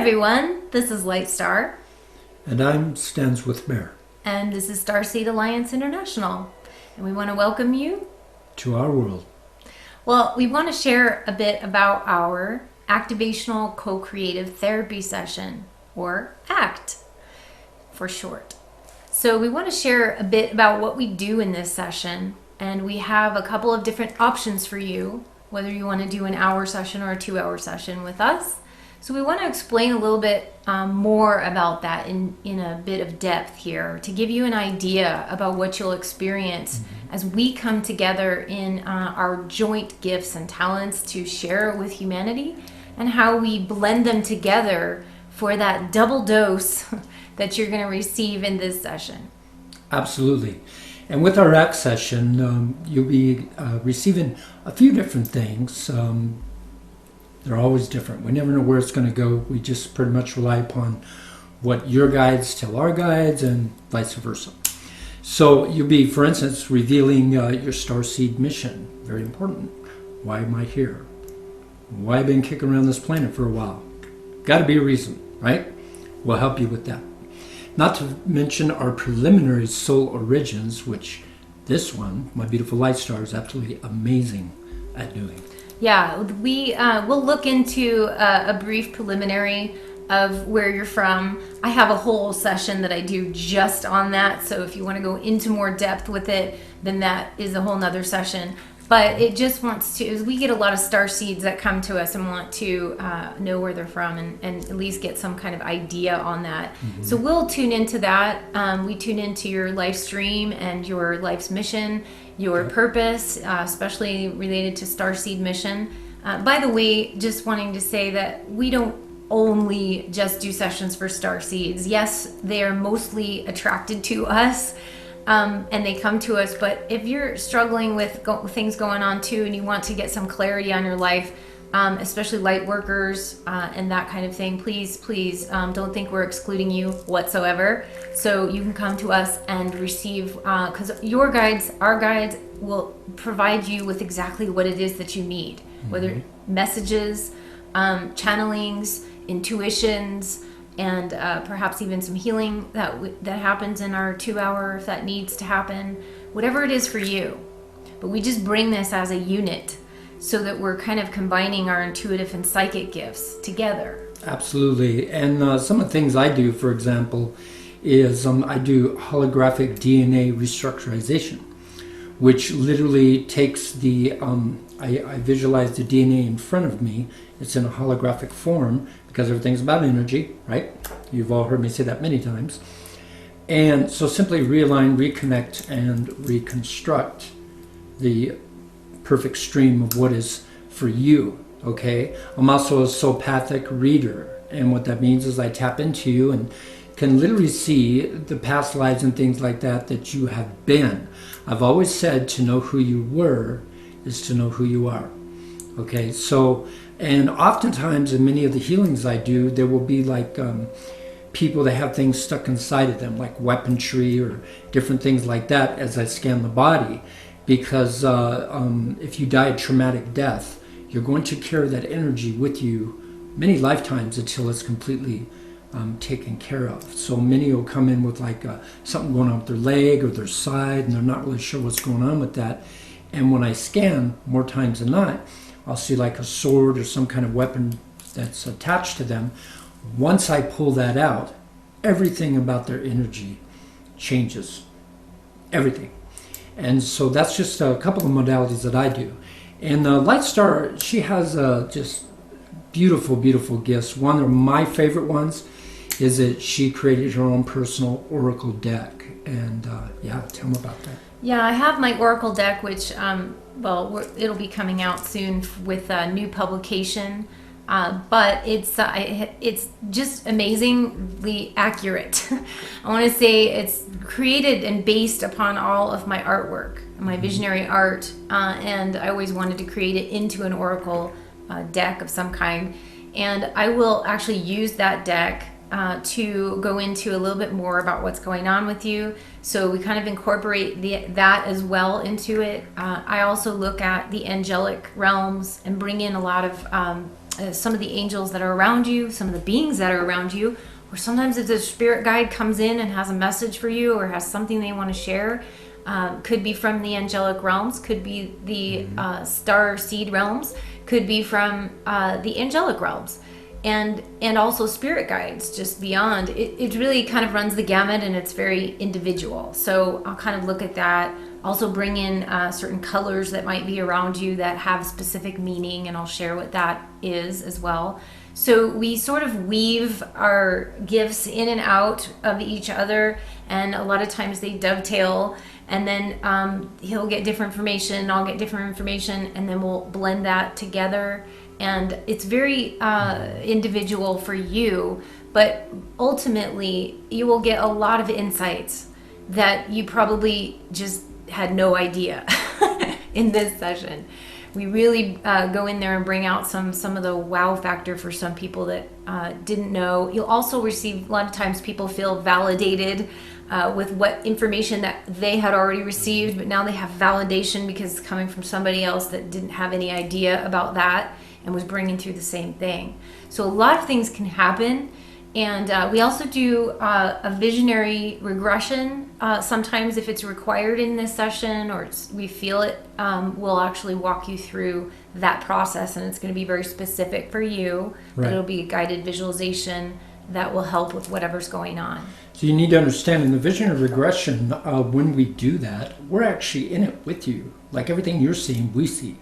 everyone, this is Lightstar. And I'm Standswithbear. And this is Starseed Alliance International. And we want to welcome you to our world. Well, we want to share a bit about our Activational Co-Creative Therapy Session, or ACT for short. So we want to share a bit about what we do in this session, and we have a couple of different options for you, whether you want to do an hour session or a 2-hour session with us. So we want to explain a little bit more about that in a bit of depth here to give you an idea about what you'll experience as we come together in our joint gifts and talents to share with humanity, and how we blend them together for that double dose that you're going to receive in this session. Absolutely. And with our ACT session, you'll be receiving a few different things. They're always different. We never know where it's going to go. We just pretty much rely upon what your guides tell our guides and vice versa. So you'll be, for instance, revealing your Starseed mission. Very important. Why am I here? Why have I been kicking around this planet for a while? Got to be a reason, right? We'll help you with that. Not to mention our preliminary soul origins, which this one, my beautiful Lightstar, is absolutely amazing at doing. Yeah, we'll look into a brief preliminary of where you're from. I have a whole session that I do just on that, so if you want to go into more depth with it, then that is a whole nother session. But it just wants to, we get a lot of star seeds that come to us and want to know where they're from and at least get some kind of idea on that. So we'll tune into that. We tune into your life stream and your life's mission, your purpose, especially related to Starseed mission. By the way, just wanting to say that we don't only just do sessions for Starseeds. Yes, they are mostly attracted to us. And they come to us, but if you're struggling with things going on too, and you want to get some clarity on your life, especially light workers and that kind of thing, please don't think we're excluding you whatsoever. So you can come to us and receive, because our guides will provide you with exactly what it is that you need, whether messages, channelings, intuitions, and perhaps even some healing that happens in our 2-hour if that needs to happen, whatever it is for you. But we just bring this as a unit so that we're kind of combining our intuitive and psychic gifts together. Absolutely. And some of the things I do, for example, is I do holographic DNA restructurization, which literally takes the, I visualize the DNA in front of me. It's in a holographic form because everything's about energy, right? You've all heard me say that many times. And so simply realign, reconnect, and reconstruct the perfect stream of what is for you, okay? I'm also a soulpathic reader, and what that means is I tap into you and can literally see the past lives and things like that you have been. I've always said to know who you were is to know who you are, okay? So, and oftentimes in many of the healings I do, there will be like people that have things stuck inside of them, like weaponry or different things like that as I scan the body. Because if you die a traumatic death, you're going to carry that energy with you many lifetimes until it's completely taken care of. So many will come in with like something going on with their leg or their side, and they're not really sure what's going on with that. And when I scan, more times than not, I'll see like a sword or some kind of weapon that's attached to them. Once I pull that out, everything about their energy changes. Everything. And so that's just a couple of modalities that I do. And Lightstar, she has just beautiful, beautiful gifts. One of my favorite ones is that she created her own personal oracle deck. And yeah, tell them about that. Yeah, I have my oracle deck, which it'll be coming out soon with a new publication. But it's just amazingly accurate. I want to say it's created and based upon all of my artwork, my visionary art, and I always wanted to create it into an oracle deck of some kind. And I will actually use that deck to go into a little bit more about what's going on with you. So we kind of incorporate that as well into it. I also look at the angelic realms and bring in a lot of some of the angels that are around you, some of the beings that are around you, or sometimes if the spirit guide comes in and has a message for you or has something they want to share. Could be from the angelic realms, could be the Starseed realms, could be from the angelic realms, and also spirit guides just beyond. It really kind of runs the gamut, and it's very individual. So I'll kind of look at that. Also bring in certain colors that might be around you that have specific meaning, and I'll share what that is as well. So we sort of weave our gifts in and out of each other, and a lot of times they dovetail, and then he'll get different information, I'll get different information, and then we'll blend that together. And it's very individual for you, but ultimately you will get a lot of insights that you probably just had no idea in this session. We really go in there and bring out some of the wow factor for some people that didn't know. You'll also receive, a lot of times people feel validated with what information that they had already received, but now they have validation because it's coming from somebody else that didn't have any idea about that and was bringing through the same thing. So a lot of things can happen. And we also do a visionary regression. Sometimes if it's required in this session or we feel it, we'll actually walk you through that process, and it's going to be very specific for you. Right. It'll be a guided visualization that will help with whatever's going on. So you need to understand in the visionary regression, when we do that, we're actually in it with you. Like everything you're seeing, we see.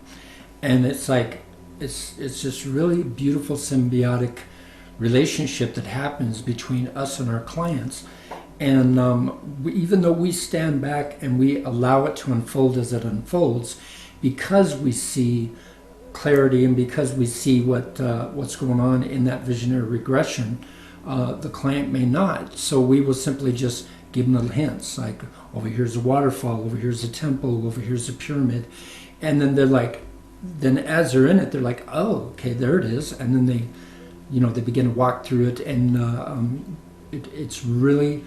And it's like, it's just really beautiful symbiotic relationship that happens between us and our clients. And even though we stand back and we allow it to unfold as it unfolds, because we see clarity and because we see what's going on in that visionary regression, the client may not. So we will simply just give them little hints, like over here's a waterfall, over here's a temple, over here's a pyramid. And then they're like, then as they're in it, they're like, oh, okay, there it is. And then they begin to walk through it, and it's really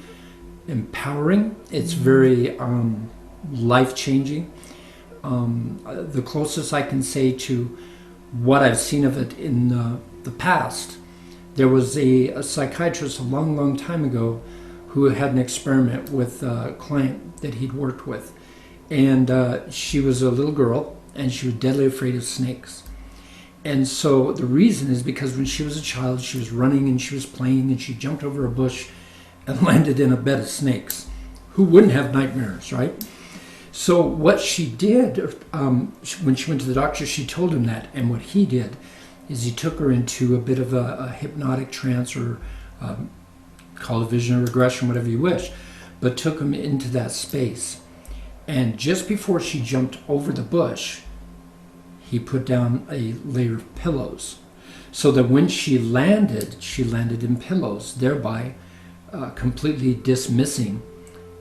empowering. It's very life-changing. The closest I can say to what I've seen of it in the past, there was a psychiatrist a long, long time ago who had an experiment with a client that he'd worked with. And she was a little girl, and she was deadly afraid of snakes. And so the reason is because when she was a child, she was running and she was playing and she jumped over a bush and landed in a bed of snakes. Who wouldn't have nightmares, right? So what she did, when she went to the doctor, she told him that. And what he did is he took her into a bit of a hypnotic trance, or call it visionary regression, whatever you wish, but took him into that space. And just before she jumped over the bush, he put down a layer of pillows, so that when she landed in pillows, thereby completely dismissing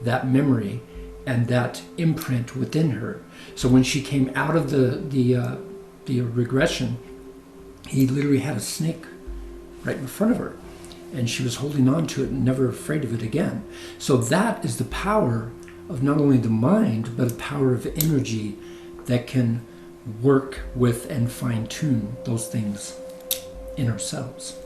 that memory and that imprint within her. So when she came out of the regression, he literally had a snake right in front of her, and she was holding on to it and never afraid of it again. So that is the power of not only the mind, but the power of energy that can work with and fine-tune those things in ourselves.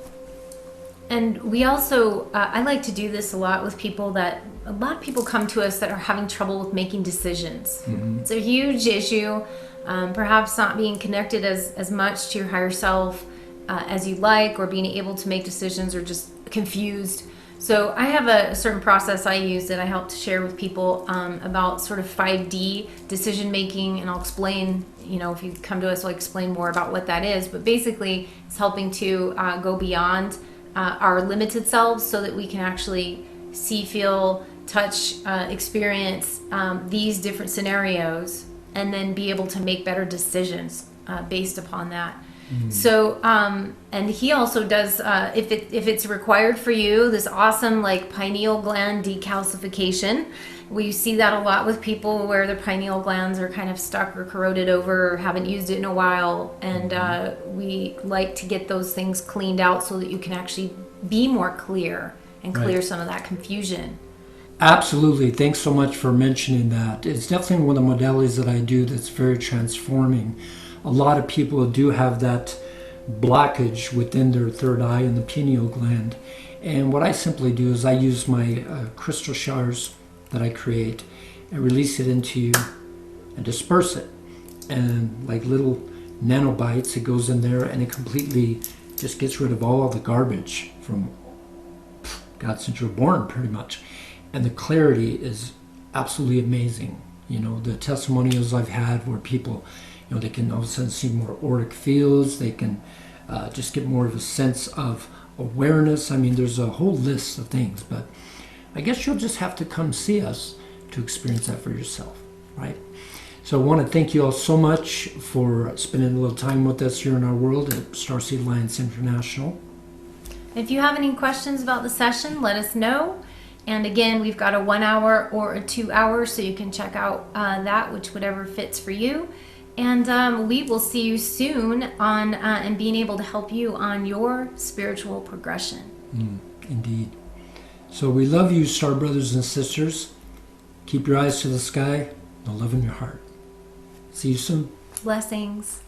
And we also, I like to do this a lot with people a lot of people come to us that are having trouble with making decisions. Mm-hmm. It's a huge issue, perhaps not being connected as much to your higher self as you'd like, or being able to make decisions, or just confused. So I have a certain process I use that I help to share with people about sort of 5D decision making, and I'll explain, if you come to us, I'll explain more about what that is. But basically, it's helping to go beyond our limited selves so that we can actually see, feel, touch, experience these different scenarios, and then be able to make better decisions based upon that. Mm. So, and he also does, if it's required for you, this awesome pineal gland decalcification. We see that a lot with people where their pineal glands are kind of stuck or corroded over, or haven't used it in a while, and we like to get those things cleaned out so that you can actually be more clear and clear some of that confusion. Absolutely. Thanks so much for mentioning that. It's definitely one of the modalities that I do that's very transforming. A lot of people do have that blockage within their third eye and the pineal gland. And what I simply do is I use my crystal shards that I create and release it into you and disperse it. And like little nanobites, it goes in there and it completely just gets rid of all the garbage from God since you're born, pretty much. And the clarity is absolutely amazing. You know, the testimonials I've had where people, you know, they can all of a sudden see more auric fields, they can just get more of a sense of awareness. I mean, there's a whole list of things, but I guess you'll just have to come see us to experience that for yourself, right? So I want to thank you all so much for spending a little time with us here in our world at Starseed Alliance International. If you have any questions about the session, let us know. And again, we've got a 1 hour or a 2 hour, so you can check out that, whatever fits for you. And we will see you soon on and being able to help you on your spiritual progression. Indeed. So we love you, star brothers and sisters. Keep your eyes to the sky, the love in your heart. See you soon. Blessings.